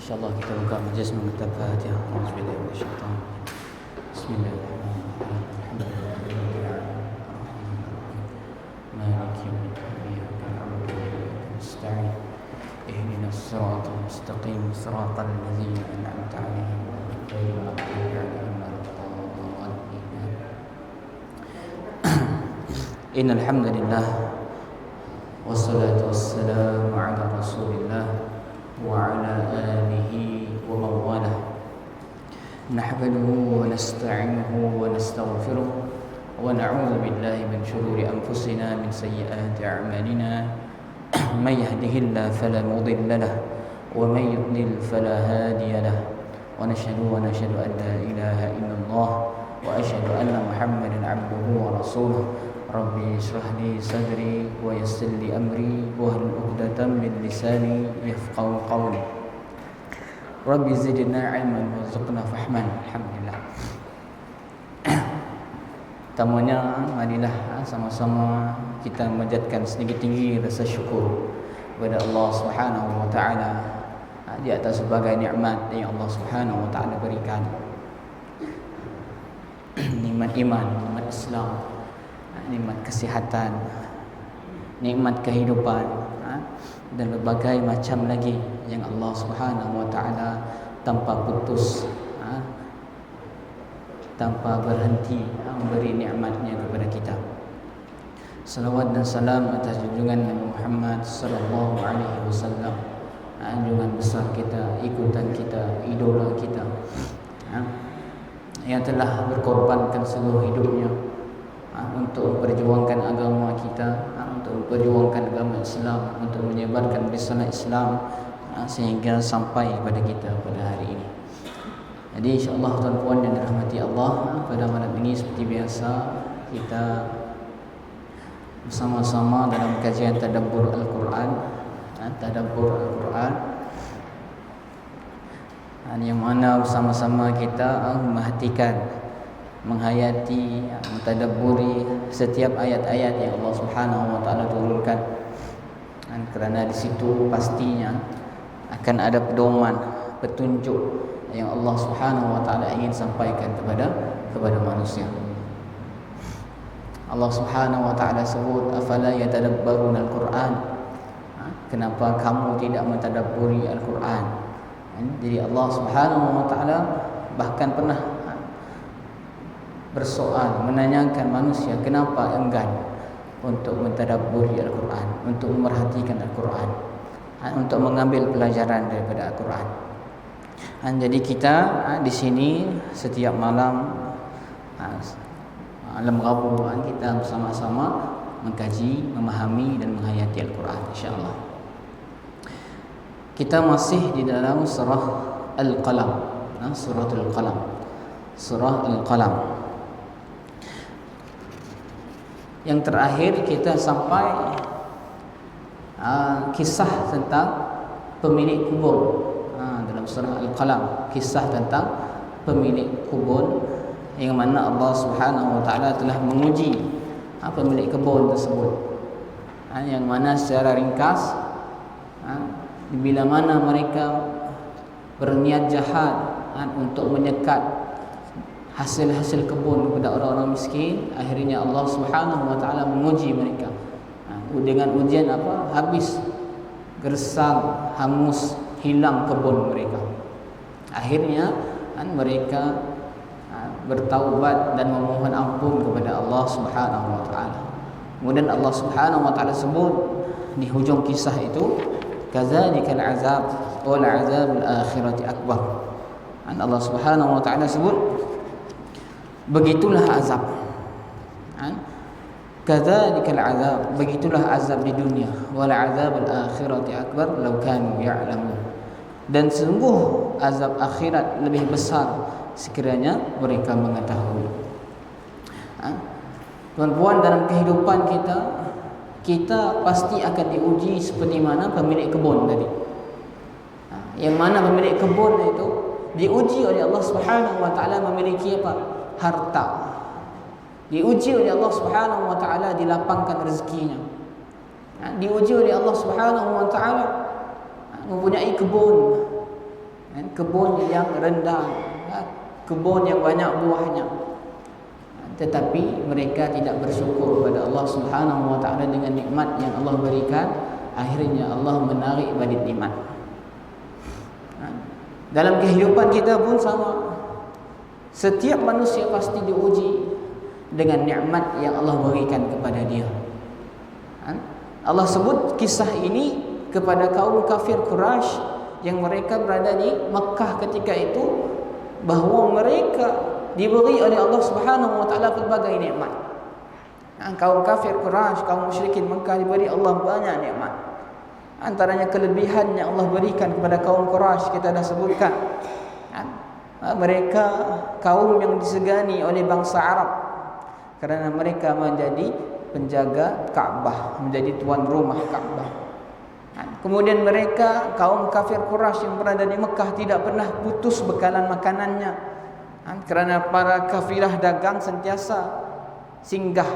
InsyaAllah kita buka majlis membaca Fatihah. Auzubillahi minasyaitanir rajim. Bismillahirrahmanirrahim. Maliki yaumiddin. Iyyaka na'budu wa iyyaka nasta'in. Ihdinas siratal mustaqim. Siratal ladzina an'amta 'alaihim ghairil maghdubi 'alaihim waladdallin. Innal hamdalillah wassalatu wassalamu 'ala Rasulillah وعلى آله ومن والاه نحمده ونستعينه ونستغفره ونعوذ بالله من شرور أنفسنا من سيئات أعمالنا من يهده الله فلا مضل له ومن يضلل فلا هادي له ونشهد أن لا إله إلا الله وأشهد أن محمدا عبده ورسوله Rabbi ishrah li sadri wa yassir li amri wahlul 'uqdatam min lisani yafqahu qawli. Rabbi zidna 'ilman warzuqna fahman. Alhamdulillah. Tamunya marilah sama-sama kita memanjatkan sedikit tinggi rasa syukur kepada Allah Subhanahu wa taala di atas sebagai nikmat yang Allah Subhanahu wa taala berikan. Nikmat iman, nikmat Islam, nikmat kesihatan, nikmat kehidupan, dan berbagai macam lagi yang Allah Subhanahu wa taala tanpa putus, tanpa berhenti memberi nikmatnya kepada kita. Salawat dan salam atas junjungan Nabi Muhammad sallallahu alaihi wasallam, junjungan besar kita, ikutan kita, idola kita, yang telah berkorbankan seluruh hidupnya untuk memperjuangkan agama kita, untuk memperjuangkan agama Islam, untuk menyebarkan risalah Islam sehingga sampai kepada kita pada hari ini. Jadi insya-Allah tuan-puan yang dirahmati Allah, pada malam ini seperti biasa kita bersama-sama dalam kajian tadabbur Al-Quran, yang mana bersama-sama kita memerhatikan, menghayati, mentadabburi setiap ayat-ayat yang Allah Subhanahu wa taala turunkan. Dan kerana di situ pastinya akan ada pedoman, petunjuk yang Allah Subhanahu wa taala ingin sampaikan kepada manusia. Allah Subhanahu wa taala sebut afala yatadabbaruna al-Quran. Kenapa kamu tidak mentadabburi Al-Quran? Jadi Allah Subhanahu wa taala bahkan pernah bersoal, menanyakan manusia kenapa enggan untuk mentadabburi Al-Quran, untuk memerhatikan Al-Quran, untuk mengambil pelajaran daripada Al-Quran. Jadi kita di sini setiap malam Rabu kita bersama-sama mengkaji, memahami dan menghayati Al-Quran, insya-Allah. Kita masih di dalam surah Al-Qalam, suratul Qalam, surah Al-Qalam. Yang terakhir kita sampai kisah tentang pemilik kubur, dalam surah Al-Qalam, kisah tentang pemilik kubur yang mana Allah Subhanahu wa taala telah menguji pemilik kebun tersebut, yang mana secara ringkas bila mana mereka berniat jahat untuk menyekat hasil-hasil kebun kepada orang-orang miskin, akhirnya Allah Subhanahu wa taala menguji mereka. Dengan ujian apa? Habis, gersang, hangus, hilang kebun mereka. Akhirnya mereka bertaubat dan memohon ampun kepada Allah Subhanahu wa taala. Kemudian Allah Subhanahu wa taala sebut di hujung kisah itu, kadzalikal azab wal azabul akhirati akbar. Allah Subhanahu wa taala sebut begitulah azab, kadzalikal azab, begitulah azab di dunia, wal azabul akhirati akbar law kanu ya'lamun, dan sungguh azab akhirat lebih besar sekiranya mereka mengetahui. Tuan-puan, dalam kehidupan kita pasti akan diuji seperti mana pemilik kebun tadi. Yang mana pemilik kebun itu diuji oleh Allah Subhanahu wa taala memiliki apa? Harta. Diuji oleh Allah Subhanahu wa taala dilapangkan rezekinya. Diuji oleh Allah Subhanahu wa taala mempunyai kebun, kebun yang rendah, kebun yang banyak buahnya, tetapi mereka tidak bersyukur kepada Allah Subhanahu wa taala dengan nikmat yang Allah berikan. Akhirnya Allah menarik balik nikmat. Dalam kehidupan kita pun sama. Setiap manusia pasti diuji dengan nikmat yang Allah berikan kepada dia. Allah sebut kisah ini kepada kaum kafir Quraisy yang mereka berada di Makkah ketika itu, bahawa mereka diberi oleh Allah Subhanahu wa taala pelbagai nikmat. Kaum kafir Quraisy, kaum musyrikin Makkah diberi Allah banyak nikmat. Antaranya kelebihan yang Allah berikan kepada kaum Quraisy kita dah sebutkan. Mereka kaum yang disegani oleh bangsa Arab kerana mereka menjadi penjaga Kaabah, menjadi tuan rumah Kaabah. Kemudian mereka kaum kafir Quraisy yang berada di Mekah tidak pernah putus bekalan makanannya, kerana para kafilah dagang sentiasa singgah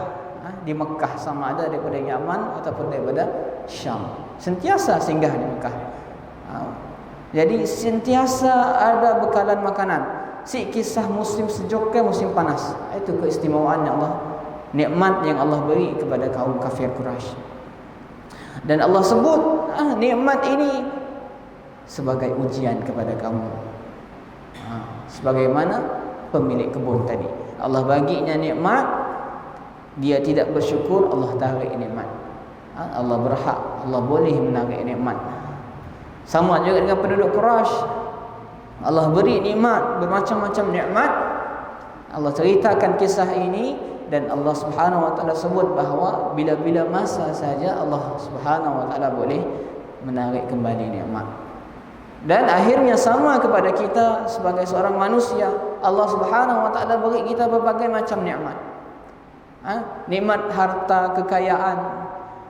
di Mekah, sama ada daripada Yaman ataupun daripada Syam, sentiasa singgah di Mekah. Jadi sentiasa ada bekalan makanan. Si kisah musim sejuk ke musim panas, itu keistimewaan Allah, nikmat yang Allah beri kepada kaum kafir Quraisy. Dan Allah sebut nikmat ini sebagai ujian kepada kamu. Sebagaimana pemilik kebun tadi, Allah baginya nikmat, dia tidak bersyukur, Allah tarik nikmat. Allah berhak, Allah boleh menarik nikmat. Sama juga dengan penduduk Quraisy, Allah beri nikmat, bermacam-macam nikmat. Allah ceritakan kisah ini dan Allah Subhanahu wa taala sebut bahawa bila-bila masa saja Allah Subhanahu wa taala boleh menarik kembali nikmat. Dan akhirnya sama kepada kita sebagai seorang manusia, Allah Subhanahu wa taala beri kita berbagai macam nikmat. Nikmat harta kekayaan,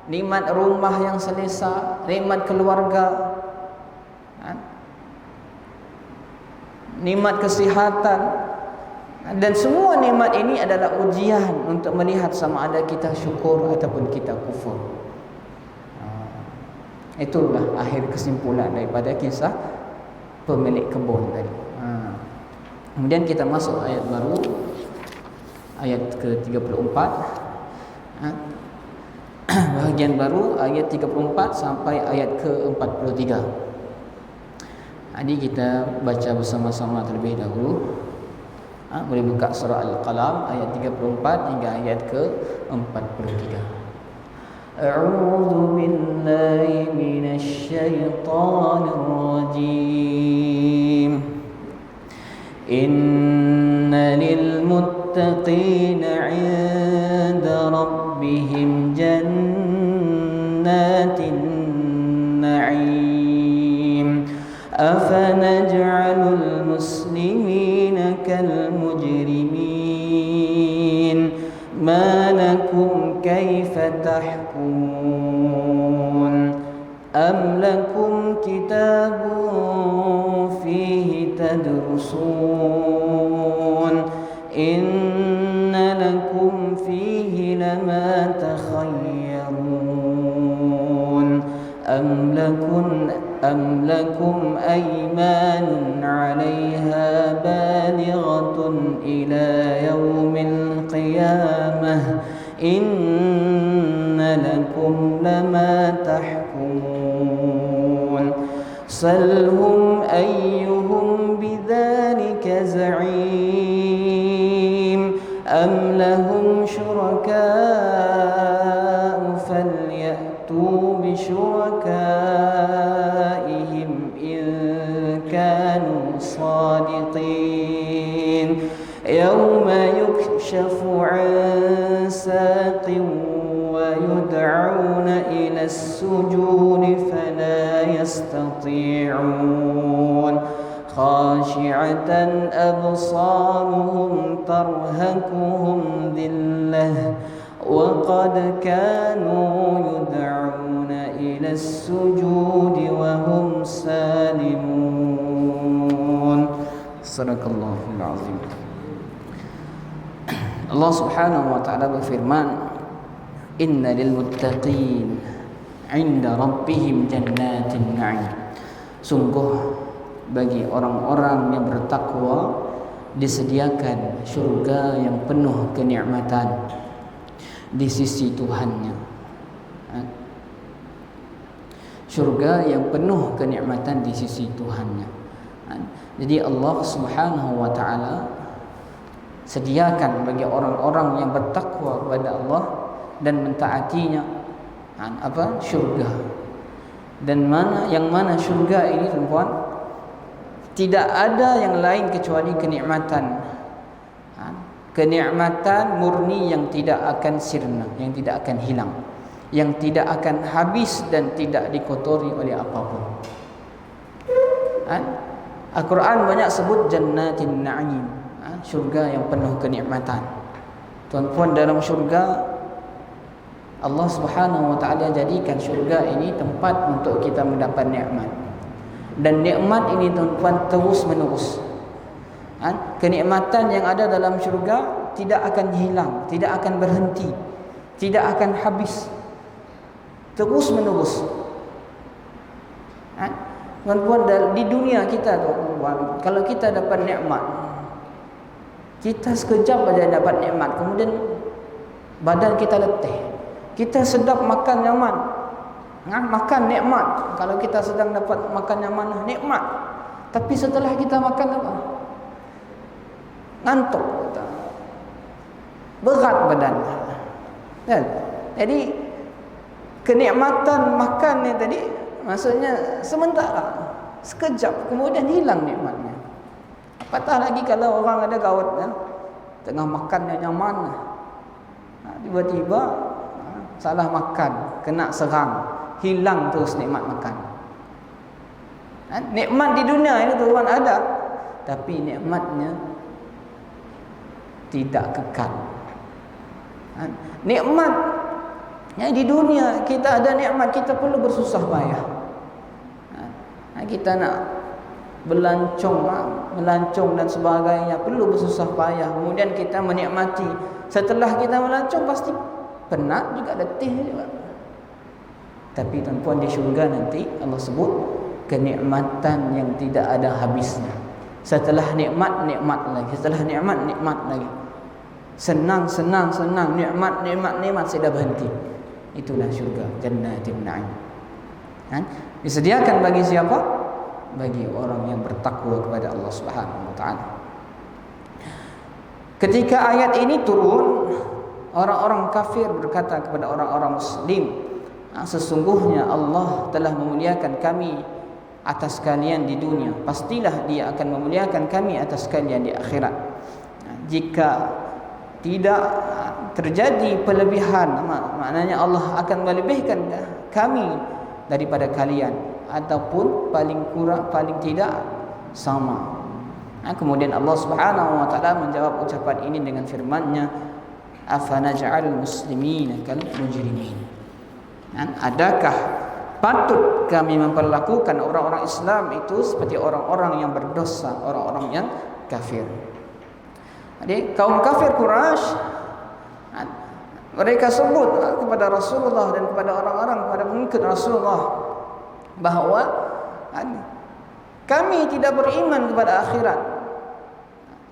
nikmat rumah yang selesa, nikmat keluarga, nikmat kesihatan. Dan semua nikmat ini adalah ujian untuk melihat sama ada kita syukur ataupun kita kufur. Itulah akhir kesimpulan daripada kisah pemilik kebun tadi. Kemudian kita masuk ayat baru, ayat ke-34. Bahagian baru ayat 34 sampai ayat ke-43. Jadi kita baca bersama-sama terlebih dahulu. Boleh buka surah Al-Qalam ayat 34 hingga ayat ke-43. A'udzu billahi minasy syaithanir rajim. Inna lil muttaqina 'inda rabbihim jannatin na'im. Afanaj'alul muslimina kal mujrimin ma lakum kaifa tahkumun am lakum kitabun fihi tadrusun inna lakum fihi lama takhayyarun am lakum aymanun 'alayha balighatun ila yaumil qiyamah inna lakum lama tahkumun salhum ayyuhum bidzalika za'im am lahum syuraka'u falyatu bisyurakaihim in kanu sadiqin yawma yukshafu 'an saqin wa yud'auna ila as-sujudi fala yastati'un khashi'atan absaruhum tarhaquhum dhillah wa qad kanu yud'auna ila as-sujudi wa hum salimun. Sadaqallahul azim. Allah Subhanahu wa taala berfirman, inna lil muttaqin 'inda rabbihim jannatin na'im. Sungguh bagi orang-orang yang bertakwa disediakan syurga yang penuh kenikmatan di sisi Tuhannya. Syurga yang penuh kenikmatan di sisi Tuhannya. Jadi Allah Subhanahu wa taala sediakan bagi orang-orang yang bertakwa kepada Allah dan mentaatinya syurga. Dan mana syurga ini, tuan-tuan, tidak ada yang lain kecuali kenikmatan. Kenikmatan murni yang tidak akan sirna, yang tidak akan hilang, yang tidak akan habis dan tidak dikotori oleh apapun. Al-Quran banyak sebut jannatin na'im, syurga yang penuh kenikmatan. Tuan-tuan, dalam syurga Allah Subhanahu wa taala jadikan syurga ini tempat untuk kita mendapat nikmat. Dan nikmat ini, tuan-tuan, terus menerus. Kenikmatan yang ada dalam syurga tidak akan hilang, tidak akan berhenti, tidak akan habis, terus menerus. Tuan-tuan, di dunia kita, tuan-tuan, kalau kita dapat nikmat, kita sekejap saja dapat nikmat, kemudian badan kita letih. Kita sedap makan nyaman, makan nikmat. Kalau kita sedang dapat makan nyaman, nikmat. Tapi setelah kita makan apa? Ngantuk, berat badan. Jadi kenikmatan makan ni tadi maksudnya sementara, sekejap, kemudian hilang nikmatnya. Apatah lagi kalau orang ada gawat, tengah makan yang nyaman, tiba-tiba salah makan, kena serang, hilang terus nikmat makan. Nikmat di dunia ini, tuan, ada, tapi nikmatnya tidak kekal. Nikmat yang di dunia, kita ada nikmat, kita perlu bersusah payah. Kita nak melancong dan sebagainya, perlu bersusah payah. Kemudian kita menikmati. Setelah kita melancong, pasti penat juga, letih juga. Tapi tuan-tuan, di syurga nanti Allah sebut kenikmatan yang tidak ada habisnya. Setelah nikmat, nikmat lagi. Setelah nikmat, nikmat lagi. Senang, nikmat sudah berhenti. Itulah syurga, jannatin na'im. Disediakan bagi siapa? Bagi orang yang bertakwa kepada Allah Subhanahu wa taala. Ketika ayat ini turun, orang-orang kafir berkata kepada orang-orang muslim, sesungguhnya Allah telah memuliakan kami atas kalian di dunia, pastilah Dia akan memuliakan kami atas kalian di akhirat. Jika tidak terjadi pelebihan, maknanya Allah akan melebihkan kami daripada kalian, ataupun paling kurang, paling tidak sama. Kemudian Allah Subhanahu wa taala menjawab ucapan ini dengan firman-Nya, afanaj'alul muslimina kal mujrimin. Adakah patut kami memperlakukan orang-orang Islam itu seperti orang-orang yang berdosa, orang-orang yang kafir? Jadi kaum kafir Quraisy, mereka sebut kepada Rasulullah dan kepada orang-orang, kepada pengikut Rasulullah, bahawa kami tidak beriman kepada akhirat.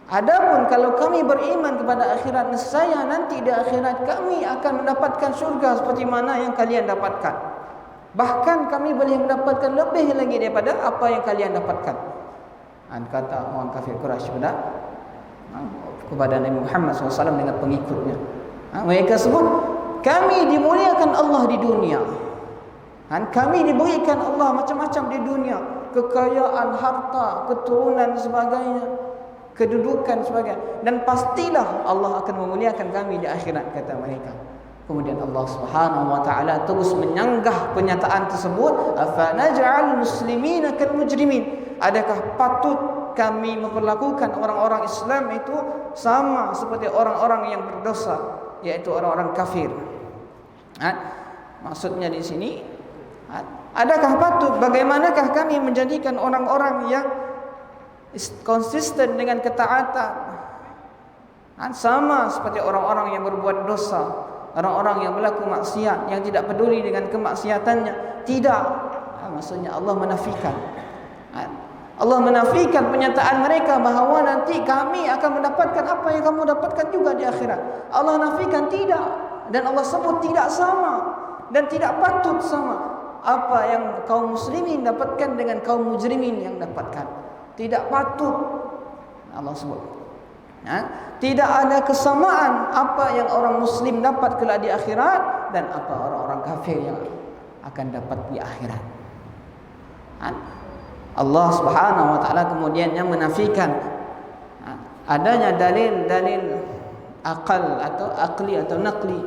Adapun kalau kami beriman kepada akhirat, nescaya nanti di akhirat kami akan mendapatkan syurga seperti mana yang kalian dapatkan. Bahkan kami boleh mendapatkan lebih lagi daripada apa yang kalian dapatkan. Kata orang kafir Quraisy kepada Nabi Muhammad SAW dengan pengikutnya. Mereka sebut, kami dimuliakan Allah di dunia. Kami diberikan Allah macam-macam di dunia, kekayaan, harta, keturunan dan sebagainya, kedudukan sebagainya, dan pastilah Allah akan memuliakan kami di akhirat, kata mereka. Kemudian Allah Subhanahu wa taala terus menyanggah pernyataan tersebut, afanaj'al muslimina kal mujrimin. Adakah patut kami memperlakukan orang-orang Islam itu sama seperti orang-orang yang berdosa, yaitu orang-orang kafir? Maksudnya di sini, adakah patut, bagaimanakah kami menjadikan orang-orang yang konsisten dengan ketaatan sama seperti orang-orang yang berbuat dosa, orang-orang yang berlaku maksiat, yang tidak peduli dengan kemaksiatannya? Tidak. Maksudnya Allah menafikan. Allah menafikan pernyataan mereka bahawa nanti kami akan mendapatkan apa yang kamu dapatkan juga di akhirat. Allah nafikan tidak, dan Allah sebut tidak sama dan tidak patut sama apa yang kaum muslimin dapatkan dengan kaum mujrimin yang dapatkan. Tidak patut, Allah sebut. Tidak ada kesamaan apa yang orang muslim dapat kelak di akhirat dan apa orang-orang kafir yang akan dapat di akhirat. Allah Subhanahu wa taala kemudian yang menafikan adanya dalil-dalil akal atau akli atau naqli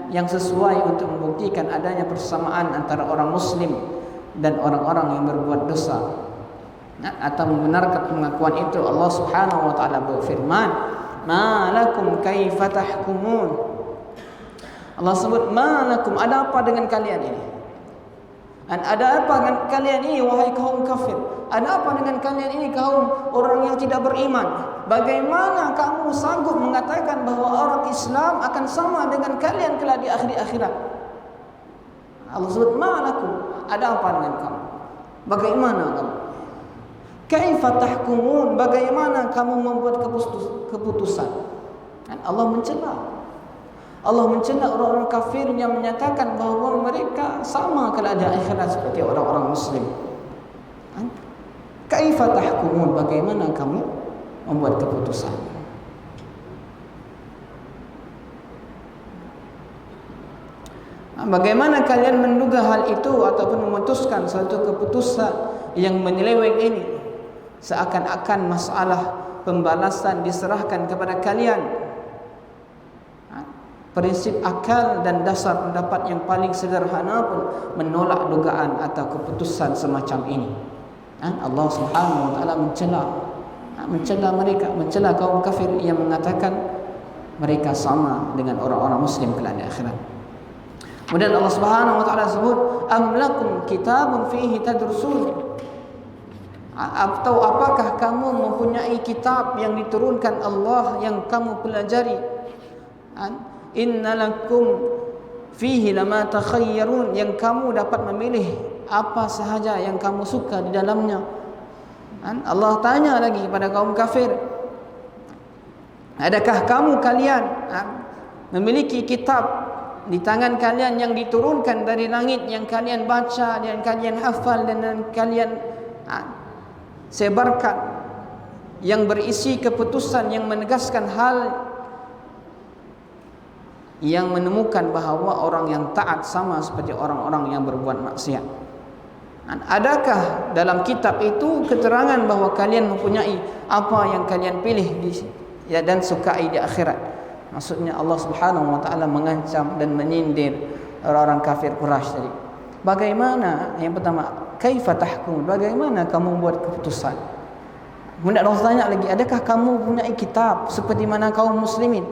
yang sesuai untuk membuktikan adanya persamaan antara orang muslim dan orang-orang yang berbuat dosa. Atau membenarkan pengakuan itu, Allah Subhanahu wa taala berfirman, "Ma lakum kaifa tahkumun?" Allah sebut, "Ma lakum," ada apa dengan kalian ini? Dan ada apa dengan kalian ini wahai kaum kafir? Ada apa dengan kalian ini kaum orang yang tidak beriman? Bagaimana kamu sanggup mengatakan bahawa orang Islam akan sama dengan kalian kelak di akhirat? Allah sebut, "Ma'alakum," ada apa dengan kamu? Bagaimana kamu? Kaifa tahkumun, bagaimana kamu membuat keputusan? Dan Allah mencela. Allah mencela orang-orang kafir yang menyatakan bahawa mereka sama kalau ada akhirat seperti orang-orang muslim. Kaifa tahkumun, bagaimana kamu membuat keputusan? Bagaimana kalian menduga hal itu ataupun memutuskan suatu keputusan yang menyeleweng ini, seakan-akan masalah pembalasan diserahkan kepada kalian? Prinsip akal dan dasar pendapat yang paling sederhana pun menolak dugaan atau keputusan semacam ini. Allah Subhanahu wa taala mencela mereka, mencela kaum kafir yang mengatakan mereka sama dengan orang-orang muslim kelak di akhirat. Kemudian Allah Subhanahu wa taala sebut, "Am lakum kitabun fihi tadrusun?" Atau apakah kamu mempunyai kitab yang diturunkan Allah yang kamu pelajari? Innalakum fihi lama takhayyarun, yang kamu dapat memilih apa sahaja yang kamu suka di dalamnya. Allah tanya lagi kepada kaum kafir, adakah kalian memiliki kitab di tangan kalian yang diturunkan dari langit, yang kalian baca, yang kalian hafal dan kalian sebarkan, yang berisi keputusan yang menegaskan hal yang menemukan bahawa orang yang taat sama seperti orang-orang yang berbuat maksiat? Adakah dalam kitab itu keterangan bahawa kalian mempunyai apa yang kalian pilih dan sukai di akhirat? Maksudnya Allah Subhanahu wa taala mengancam dan menyindir orang-orang kafir Quraisy tadi. Bagaimana, yang pertama, kaifa tahkum, bagaimana kamu buat keputusan? Kemudian Allah tanya lagi, adakah kamu mempunyai kitab seperti mana kaum muslimin?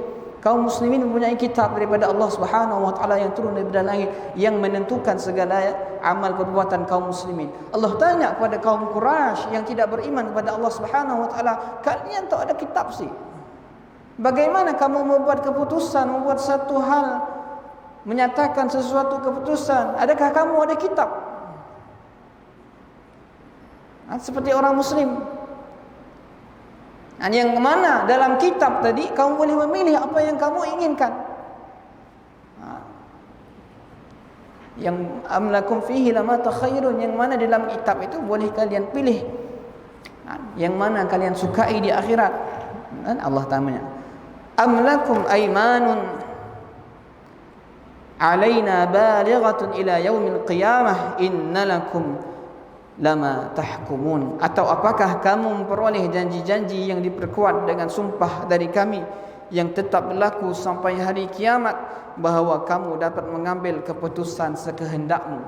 Kaum muslimin mempunyai kitab daripada Allah Subhanahu wa taala yang turun daripada langit, yang menentukan segala amal perbuatan kaum muslimin. Allah tanya kepada kaum Quraisy yang tidak beriman kepada Allah Subhanahu wa taala, kalian tak ada kitab sih? Bagaimana kamu membuat keputusan, membuat satu hal, menyatakan sesuatu keputusan? Adakah kamu ada kitab? Seperti orang muslim. Yang mana dalam kitab tadi kamu boleh memilih apa yang kamu inginkan. Yang amlakum fihi lama takhayyarun, yang mana dalam kitab itu boleh kalian pilih yang mana kalian sukai di akhirat. Dan Allah tanya, amlakum aymanun alaina balighatun ila yaumil qiyamah innalakum lama tahkumun, atau apakah kamu memperoleh janji-janji yang diperkuat dengan sumpah dari kami yang tetap berlaku sampai hari kiamat, bahawa kamu dapat mengambil keputusan sekehendakmu?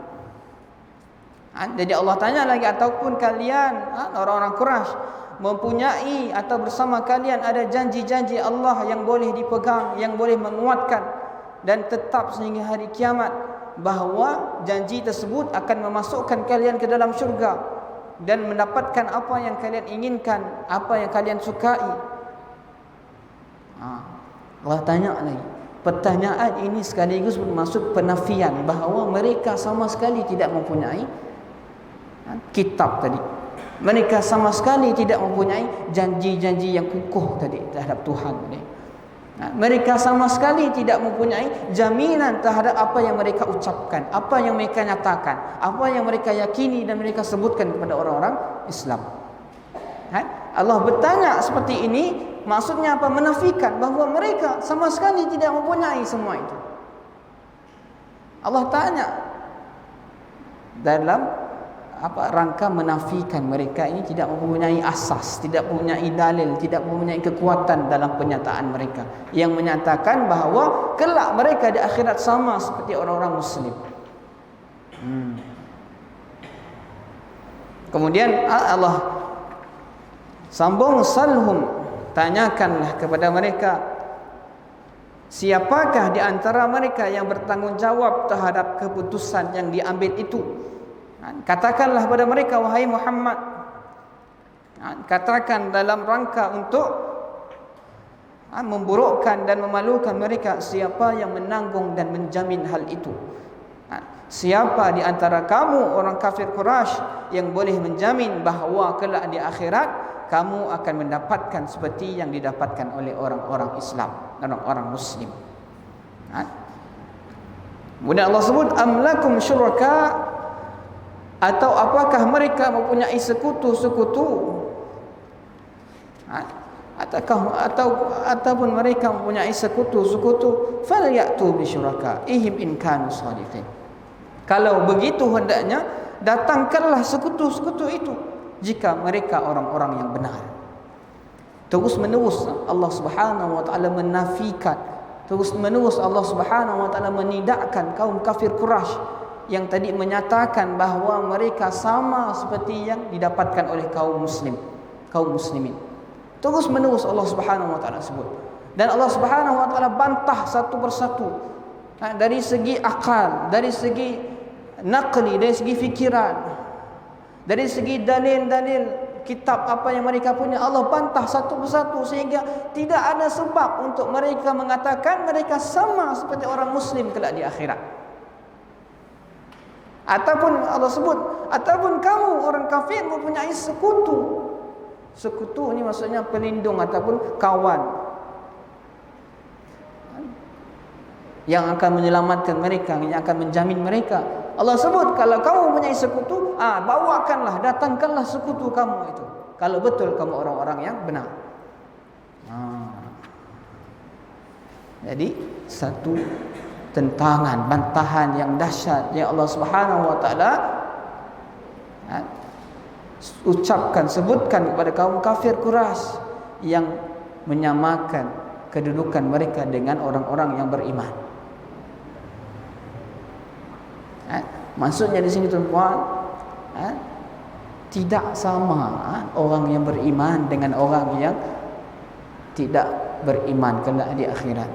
Jadi Allah tanya lagi, ataupun kalian orang-orang Quraisy mempunyai atau bersama kalian ada janji-janji Allah yang boleh dipegang, yang boleh menguatkan dan tetap sehingga hari kiamat, bahawa janji tersebut akan memasukkan kalian ke dalam syurga dan mendapatkan apa yang kalian inginkan, apa yang kalian sukai. Allah tanya lagi. Pertanyaan ini sekaligus bermaksud penafian bahawa mereka sama sekali tidak mempunyai kitab tadi. Mereka sama sekali tidak mempunyai janji-janji yang kukuh tadi terhadap Tuhan tadi. Mereka sama sekali tidak mempunyai jaminan terhadap apa yang mereka ucapkan, apa yang mereka nyatakan, apa yang mereka yakini dan mereka sebutkan kepada orang-orang Islam. Allah bertanya seperti ini, maksudnya apa? Menafikan bahawa mereka sama sekali tidak mempunyai semua itu. Allah tanya dalam rangka menafikan mereka ini tidak mempunyai asas, tidak mempunyai dalil, tidak mempunyai kekuatan dalam pernyataan mereka yang menyatakan bahawa kelak mereka di akhirat sama seperti orang-orang Muslim. Kemudian Allah sambung, salhum, tanyakanlah kepada mereka, siapakah di antara mereka yang bertanggungjawab terhadap keputusan yang diambil itu? Katakanlah pada mereka, wahai Muhammad, katakan dalam rangka untuk memburukkan dan memalukan mereka, siapa yang menanggung dan menjamin hal itu? Siapa di antara kamu orang kafir Quraisy yang boleh menjamin bahawa kelak di akhirat kamu akan mendapatkan seperti yang didapatkan oleh orang-orang Islam dan orang-orang Muslim? Kemudian Allah sebut, am lakum syuraka, atau apakah mereka mempunyai sekutu-sekutu? Ataupun mereka mempunyai sekutu-sekutu, falyatu bisyurakaihim in kanu shadiqin. Kalau begitu hendaknya datangkanlah sekutu-sekutu itu jika mereka orang-orang yang benar. Terus menerus Allah Subhanahu wa taala menafikan, terus menerus Allah Subhanahu wa taala menidakkan kaum kafir Quraisy yang tadi menyatakan bahawa mereka sama seperti yang didapatkan oleh kaum muslimin. Terus menerus Allah Subhanahu wa taala sebut. Dan Allah Subhanahu wa taala bantah satu persatu. Dari segi akal, dari segi naqli, dari segi fikiran, dari segi dalil-dalil kitab apa yang mereka punya, Allah bantah satu persatu sehingga tidak ada sebab untuk mereka mengatakan mereka sama seperti orang muslim kelak di akhirat. Ataupun Allah sebut, ataupun kamu orang kafir mempunyai sekutu. Sekutu ini maksudnya pelindung ataupun kawan yang akan menyelamatkan mereka, yang akan menjamin mereka. Allah sebut, kalau kamu mempunyai sekutu, bawakanlah, datangkanlah sekutu kamu itu, kalau betul kamu orang-orang yang benar. Jadi satu tentangan, bantahan yang dahsyat yang Allah Subhanahu wa taala ucapkan, sebutkan kepada kaum kafir Quraisy yang menyamakan kedudukan mereka dengan orang-orang yang beriman. Maksudnya di sini tuan-tuan, tidak sama orang yang beriman dengan orang yang tidak beriman kelak di akhirat.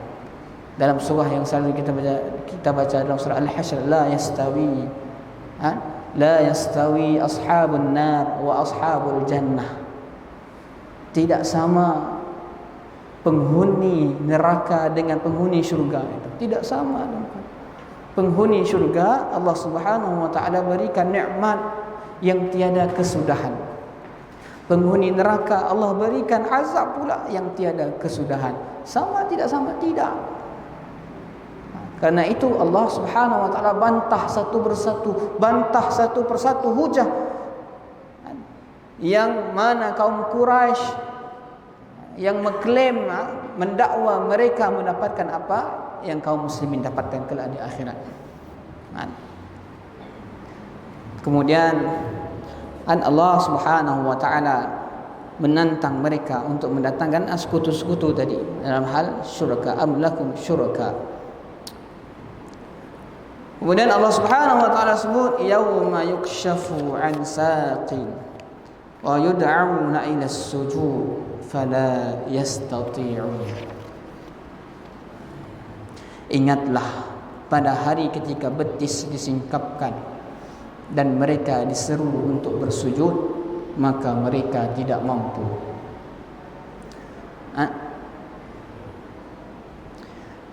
Dalam surah yang selalu kita baca dalam surah Al-Hasyr, la yastawi ashabun nar wa ashabul jannah. Tidak sama penghuni neraka dengan penghuni syurga itu. Tidak sama. Penghuni syurga Allah Subhanahu wa taala berikan nikmat yang tiada kesudahan. Penghuni neraka Allah berikan azab pula yang tiada kesudahan. Sama tidak sama? Tidak. Karena itu Allah Subhanahu wa taala bantah satu persatu hujah yang mana kaum Quraisy yang mengklaim, mendakwa mereka mendapatkan apa yang kaum muslimin dapatkan kelak di akhirat. Kemudian Allah Subhanahu wa taala menantang mereka untuk mendatangkan sekutu-sekutu tadi dalam hal syuraka, am lakum syuraka. Kemudian Allah Subhanahu wa taala sebut, yauma yukshafu an saqin wa yud'auna ila as-sujud fala yastati'un. Ingatlah pada hari ketika betis disingkapkan dan mereka diseru untuk bersujud, maka mereka tidak mampu.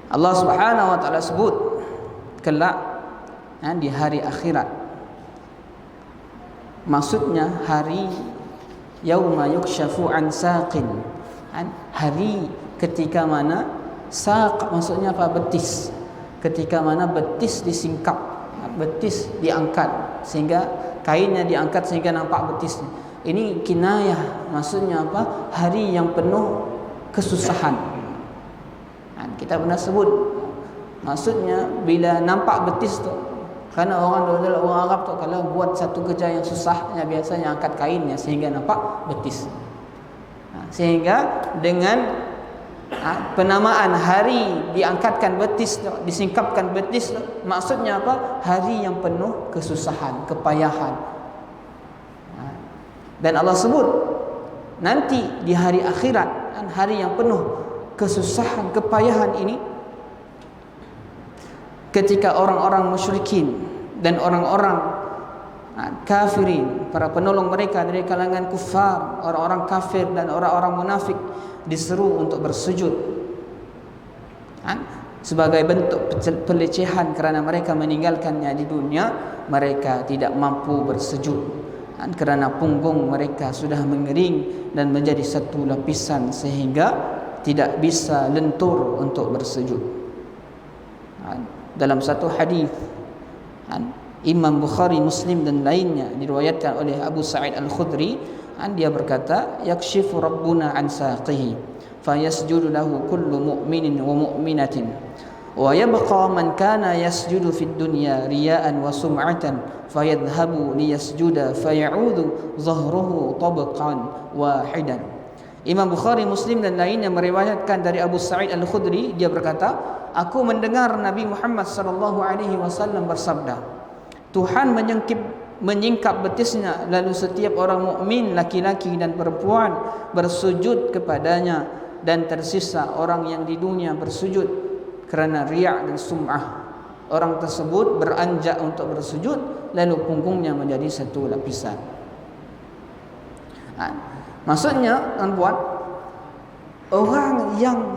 Allah Subhanahu wa taala sebut kelak di hari akhirat. Maksudnya hari yauma yukshafu an saqin, hari ketika mana saq maksudnya apa? Betis. Ketika mana betis disingkap, betis diangkat sehingga kainnya diangkat sehingga nampak betisnya. Ini kinayah, maksudnya apa? Hari yang penuh kesusahan. Kita pernah sebut, maksudnya bila nampak betis tu, kerana orang Arab tu kalau buat satu kerja yang susahnya biasanya angkat kainnya sehingga nampak betis. Sehingga dengan penamaan hari diangkatkan betis, disingkapkan betis, maksudnya apa? Hari yang penuh kesusahan, kepayahan. Dan Allah sebut nanti di hari akhirat, hari yang penuh kesusahan, kepayahan ini, ketika orang-orang musyrikin dan orang-orang kafirin, para penolong mereka dari kalangan kufar, orang-orang kafir dan orang-orang munafik diseru untuk bersujud sebagai bentuk pelecehan kerana mereka meninggalkannya di dunia. Mereka tidak mampu bersujud kerana punggung mereka sudah mengering dan menjadi satu lapisan sehingga tidak bisa lentur untuk bersujud. Dalam satu hadis Imam Bukhari, Muslim dan lainnya diriwayatkan oleh Abu Sa'id Al-Khudri, dia berkata, yakshifu rabbuna an saqihi fayasjudu lahu kullu mu'minin wa mu'minatin wa yabqa man kana yasjudu fid dunya riya'an wa sum'atan fayadhhabu liyasjuda faya'udu dhahruhu tabqan wahidan. Imam Bukhari, Muslim dan lainnya meriwayatkan dari Abu Sa'id Al-Khudri, dia berkata, aku mendengar Nabi Muhammad sallallahu alaihi wasallam bersabda, Tuhan menyingkap betisnya, lalu setiap orang mukmin laki-laki dan perempuan bersujud kepadanya, dan tersisa orang yang di dunia bersujud kerana riya' dan sum'ah. Orang tersebut beranjak untuk bersujud, lalu punggungnya menjadi satu lapisan. Maksudnya, tuan-tuan, orang yang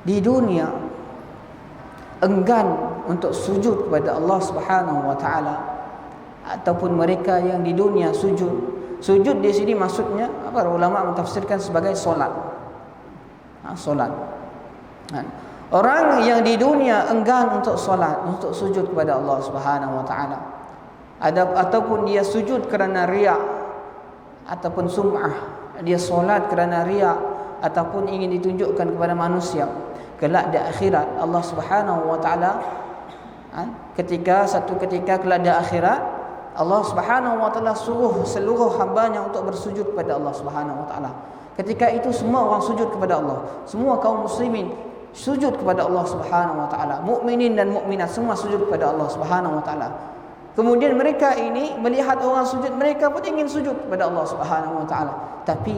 di dunia enggan untuk sujud kepada Allah Subhanahu wa taala, ataupun mereka yang di dunia sujud di sini maksudnya apa? Ulama mentafsirkan sebagai solat. Solat. Orang yang di dunia enggan untuk solat, untuk sujud kepada Allah Subhanahu wa taala, ataupun dia sujud kerana riya' ataupun sum'ah, dia solat kerana riya' ataupun ingin ditunjukkan kepada manusia, kelak di akhirat Allah Subhanahu wa taala, satu ketika kelak di akhirat Allah Subhanahu wa taala suruh seluruh hamba-Nya untuk bersujud kepada Allah Subhanahu wa taala. Ketika itu semua orang sujud kepada Allah, semua kaum muslimin sujud kepada Allah Subhanahu wa taala, mukminin dan mukminat semua sujud kepada Allah Subhanahu wa taala. Kemudian mereka ini melihat orang sujud, mereka pun ingin sujud kepada Allah Subhanahu wa taala, tapi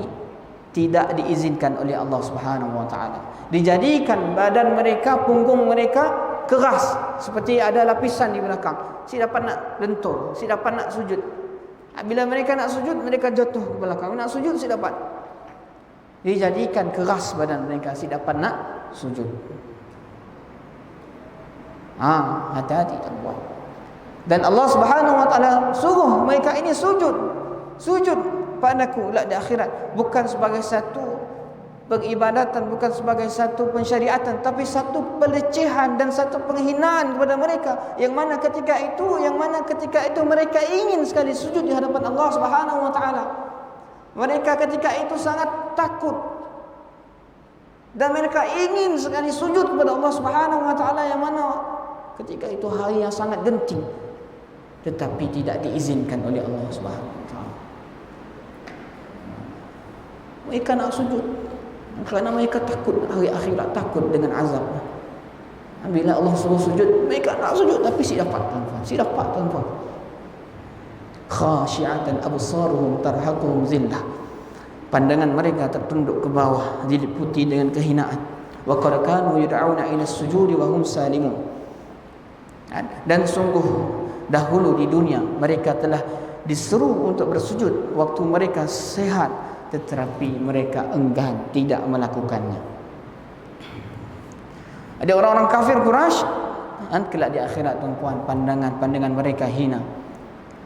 tidak diizinkan oleh Allah Subhanahu wa taala. Dijadikan badan mereka, punggung mereka keras, seperti ada lapisan di belakang. Si dapat nak lentur, si dapat nak sujud. Bila mereka nak sujud, mereka jatuh ke belakang. Nak sujud, si dapat. Dijadikan keras badan mereka, si dapat nak sujud. Hati-hati tuan-tuan. Dan Allah Subhanahu wa taala suruh mereka ini sujud padaku kelak di akhirat, bukan sebagai satu peribadatan, bukan sebagai satu pensyariatan, tapi satu pelecehan dan satu penghinaan kepada mereka, yang mana ketika itu mereka ingin sekali sujud di hadapan Allah Subhanahu wa taala. Mereka ketika itu sangat takut dan mereka ingin sekali sujud kepada Allah Subhanahu wa taala, yang mana ketika itu hari yang sangat genting, tetapi tidak diizinkan oleh Allah Subhanahu wa taala. Mereka nak sujud kerana mereka takut hari akhirat, takut dengan azab. Bila Allah suruh sujud, mereka nak sujud, tapi si dapat tuan-tuan. Khashi'atan absaruhum tarhaquhum zillah. Pandangan mereka tertunduk ke bawah, diliputi dengan kehinaan. Wa qad kanu yud'auna ila as-sujudi wa hum salimun. Dan sungguh dahulu di dunia mereka telah diseru untuk bersujud waktu mereka sehat, tetapi mereka enggan, tidak melakukannya. Ada orang-orang kafir Quraisy, kelak di akhirat tuan-tuan, pandangan mereka hina.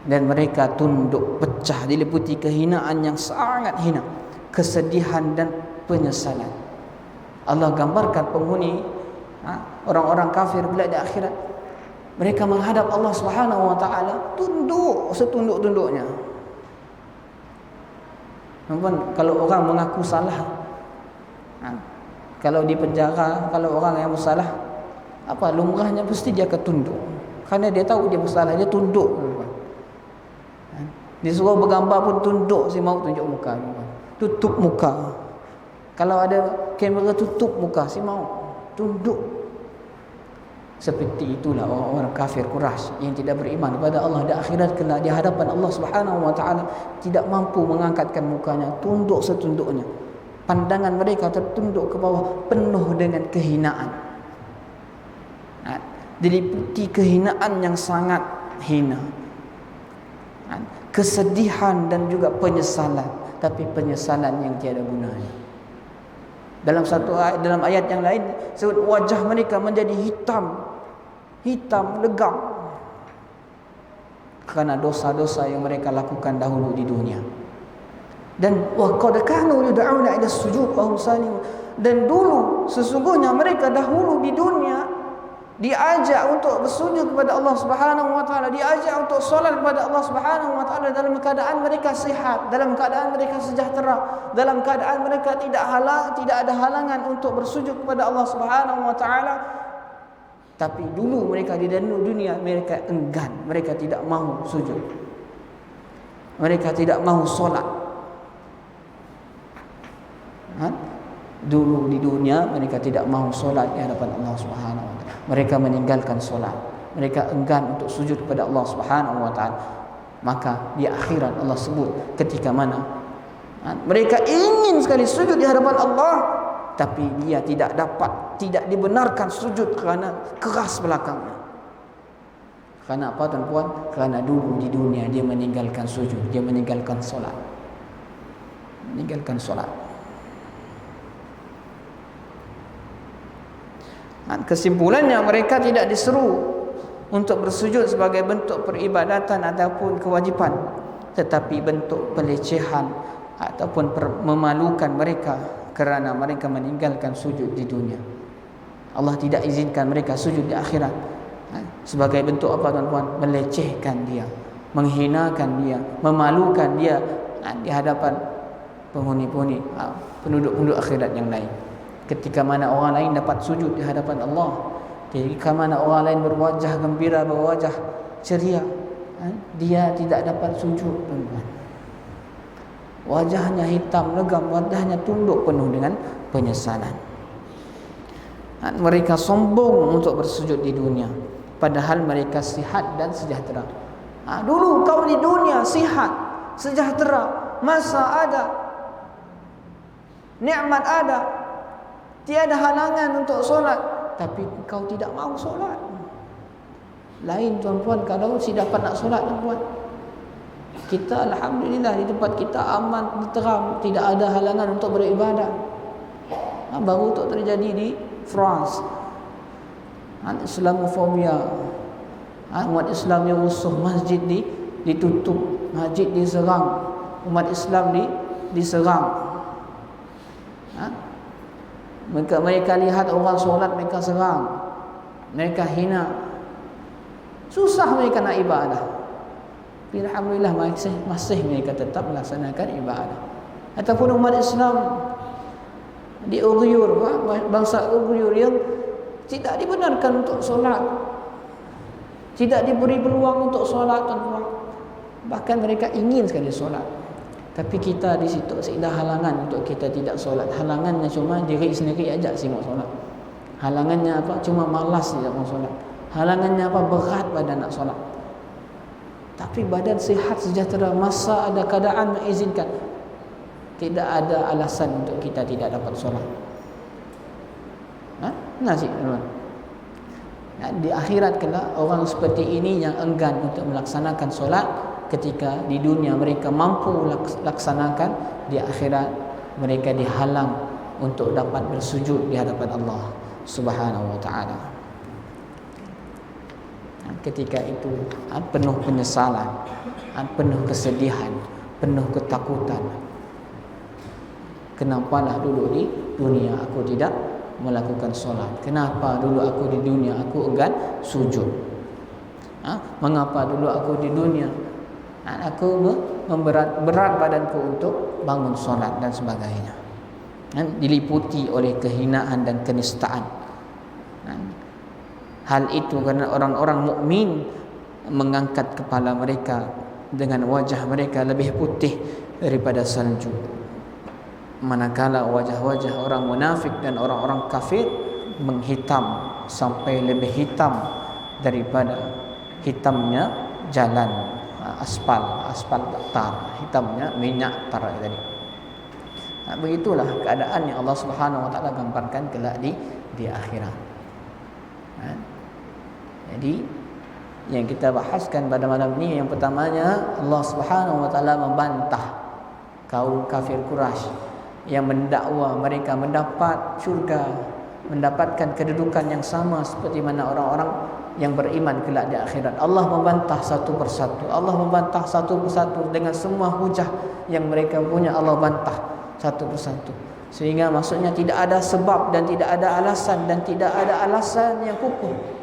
dan mereka tunduk pecah diliputi kehinaan yang sangat hina, kesedihan dan penyesalan. Allah gambarkan penghuni orang-orang kafir bila di akhirat, mereka menghadap Allah Subhanahu wa taala tunduk setunduk-tunduknya. Nampak kalau orang mengaku salah, kalau di penjara, kalau orang yang bersalah, apa lumrahnya pasti dia akan tunduk. Kerana dia tahu dia bersalah, dia tunduk. Disuruh bergambar pun tunduk, si mau tunjuk muka. Tutup muka. Kalau ada kamera tutup muka, si mau tunduk. Seperti itulah orang-orang kafir Quraisy yang tidak beriman kepada Allah di akhirat kelak di hadapan Allah Subhanahu wa taala tidak mampu mengangkatkan mukanya, tunduk setunduknya. Pandangan mereka tertunduk ke bawah penuh dengan kehinaan. Diliputi kehinaan yang sangat hina. Kesedihan dan juga penyesalan, tapi penyesalan yang tiada gunanya. Dalam ayat yang lain sebut wajah mereka menjadi hitam legam kerana dosa-dosa yang mereka lakukan dahulu di dunia. Dan wa qad kanu yud'auna ila sujud wa hum salimun, dan dulu sesungguhnya mereka dahulu di dunia diajak untuk bersujud kepada Allah Subhanahu wa taala, diajak untuk solat kepada Allah Subhanahu wa taala dalam keadaan mereka sihat, dalam keadaan mereka sejahtera, dalam keadaan mereka tidak ada halangan untuk bersujud kepada Allah Subhanahu wa taala. Tapi dulu mereka di dunia mereka enggan, mereka tidak mahu sujud. Mereka tidak mahu solat. Dulu di dunia mereka tidak mahu solat di hadapan Allah Subhanahu wa taala. Mereka meninggalkan solat. Mereka enggan untuk sujud kepada Allah Subhanahu wa taala. Maka di akhirat Allah sebut ketika mana mereka ingin sekali sujud di hadapan Allah, tapi dia tidak dibenarkan sujud kerana keras belakangnya. Kerana apa tuan-puan? Kerana dulu di dunia dia meninggalkan sujud, dia meninggalkan solat. Meninggalkan solat. Kesimpulannya mereka tidak diseru untuk bersujud sebagai bentuk peribadatan ataupun kewajipan, tetapi bentuk pelecehan ataupun memalukan mereka kerana mereka meninggalkan sujud di dunia. Allah tidak izinkan mereka sujud di akhirat sebagai bentuk apa tuan-tuan? Melecehkan dia, menghinakan dia, memalukan dia di hadapan penghuni-penghuni penduduk-penduduk akhirat yang lain. Ketika mana orang lain dapat sujud di hadapan Allah, ketika mana orang lain berwajah gembira, berwajah ceria, dia tidak dapat sujud, tuan-tuan. Wajahnya hitam legam, wajahnya tunduk penuh dengan penyesalan. Mereka sombong untuk bersujud di dunia, padahal mereka sihat dan sejahtera. Dulu kau di dunia sihat, sejahtera, masa ada, nikmat ada, tiada halangan untuk solat, tapi kau tidak mahu solat. Lain tuan-puan kalau si dapat nak solat tuan-puan. Kita alhamdulillah di tempat kita aman, tenteram, tidak ada halangan untuk beribadah. Baru tu terjadi di France. Islamofobia. Umat Islam yang rusuh, masjid ditutup, masjid diserang, umat Islam diserang. Mereka lihat orang solat, mereka serang, mereka hina, susah mereka nak ibadah. Tapi alhamdulillah masih mereka tetap melaksanakan ibadah. Ataupun umat Islam di Uyghur, bangsa Uyghur yang tidak dibenarkan untuk solat, tidak diberi peluang untuk solat, tuan-tuan. Bahkan mereka ingin sekali solat, tapi kita di situ ada halangan untuk kita tidak solat. Halangannya cuma diri sendiri aja sih mau solat. Halangannya apa? Cuma malas tidak mau solat. Halangannya apa? Berat badan nak solat. Tapi badan sihat sejahtera, masa ada keadaan mengizinkan, tidak ada alasan untuk kita tidak dapat solat. Nasib teman. Di akhirat kelak orang seperti ini yang enggan untuk melaksanakan solat, ketika di dunia mereka mampu laksanakan, di akhirat mereka dihalang untuk dapat bersujud di hadapan Allah Subhanahu wa taala. Ketika itu penuh penyesalan, penuh kesedihan, penuh ketakutan. Kenapalah dulu di dunia aku tidak melakukan solat? Kenapa dulu aku di dunia aku enggan sujud? Mengapa dulu aku di dunia aku berat badanku untuk bangun solat dan sebagainya. Diliputi oleh kehinaan dan kenistaan. Hal itu kerana orang-orang mukmin mengangkat kepala mereka dengan wajah mereka lebih putih daripada salju, manakala wajah-wajah orang munafik dan orang-orang kafir menghitam sampai lebih hitam daripada hitamnya jalan aspal tar, hitamnya minyak tar tadi. Begitulah keadaan yang Allah Subhanahu wa taala gambarkan kelak di akhirat. Jadi yang kita bahaskan pada malam ini, yang pertamanya Allah Subhanahu wa taala membantah kaum kafir Quraisy yang mendakwa mereka mendapat syurga, mendapatkan kedudukan yang sama seperti mana orang-orang yang beriman kelak di akhirat. Allah membantah satu persatu. Allah membantah satu persatu dengan semua hujah yang mereka punya. Allah bantah satu persatu. Sehingga maksudnya tidak ada sebab dan tidak ada alasan dan tidak ada alasan yang kukuh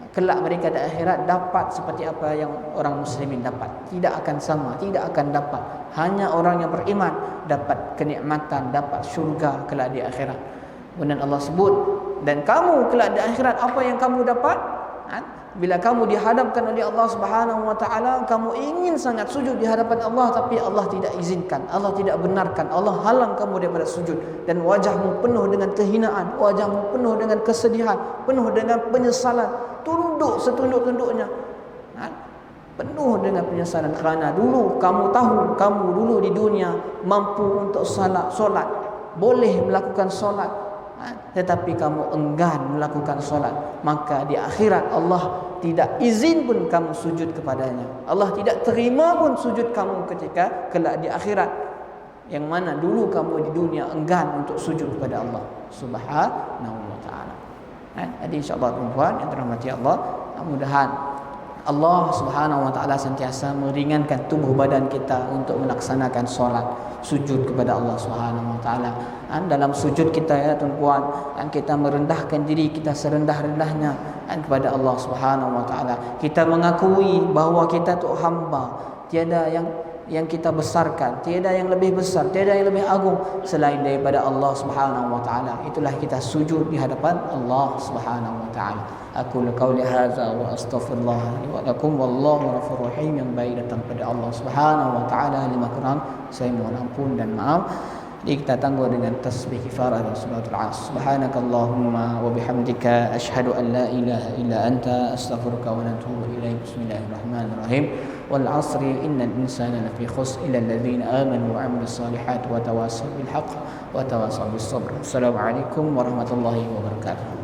kelak mereka di akhirat dapat seperti apa yang orang muslimin dapat. Tidak akan sama, tidak akan dapat. Hanya orang yang beriman dapat kenikmatan, dapat syurga kelak di akhirat. Kemudian Allah sebut, dan kamu kelak di akhirat apa yang kamu dapat? Bila kamu dihadapkan oleh Allah Subhanahu wa taala, kamu ingin sangat sujud di hadapan Allah, tapi Allah tidak izinkan, Allah tidak benarkan, Allah halang kamu daripada sujud, dan wajahmu penuh dengan kehinaan, wajahmu penuh dengan kesedihan, penuh dengan penyesalan, tunduk setunduk-tunduknya, penuh dengan penyesalan kerana dulu kamu tahu, kamu dulu di dunia mampu untuk solat, boleh melakukan solat, tetapi kamu enggan melakukan solat, maka di akhirat Allah tidak izin pun kamu sujud kepadanya. Allah tidak terima pun sujud kamu ketika kelak di akhirat, yang mana dulu kamu di dunia enggan untuk sujud kepada Allah Subhanahu wa taala. Jadi insya-Allah tuan-tuan yang dirahmati Allah, mudah-mudahan Allah Subhanahu wa taala sentiasa meringankan tubuh badan kita untuk melaksanakan solat, sujud kepada Allah Subhanahu wa taala. Dalam sujud kita ya tuan-tuan, kita merendahkan diri kita serendah-rendahnya kepada Allah Subhanahu wa taala. Kita mengakui bahawa kita tu hamba, tiada yang kita besarkan, tiada yang lebih besar, tiada yang lebih agung selain daripada Allah Subhanahu wa taala. Itulah kita sujud di hadapan Allah Subhanahu wa taala. Aku qauli hadza wa astaghfirullah li wa lakum, wallahu ghafurur rahim. Yang baik datang pada Allah Subhanahu wa taala, lima kurang saya mohon ampun dan maaf. Jadi kita tangguh dengan tasbih kifarah dan suratul as. Subhanakallahumma wa bihamdika asyhadu an la ilaha illa anta astaghfiruka wa atubu ilaik. Bismillahirrahmanirrahim. Wal 'asri innal insana lafi khusr illa alladhina amanu wa 'amilus solihati wa tawassaw bil haqq wa tawassaw bis sabr. Assalamualaikum warahmatullahi wabarakatuh.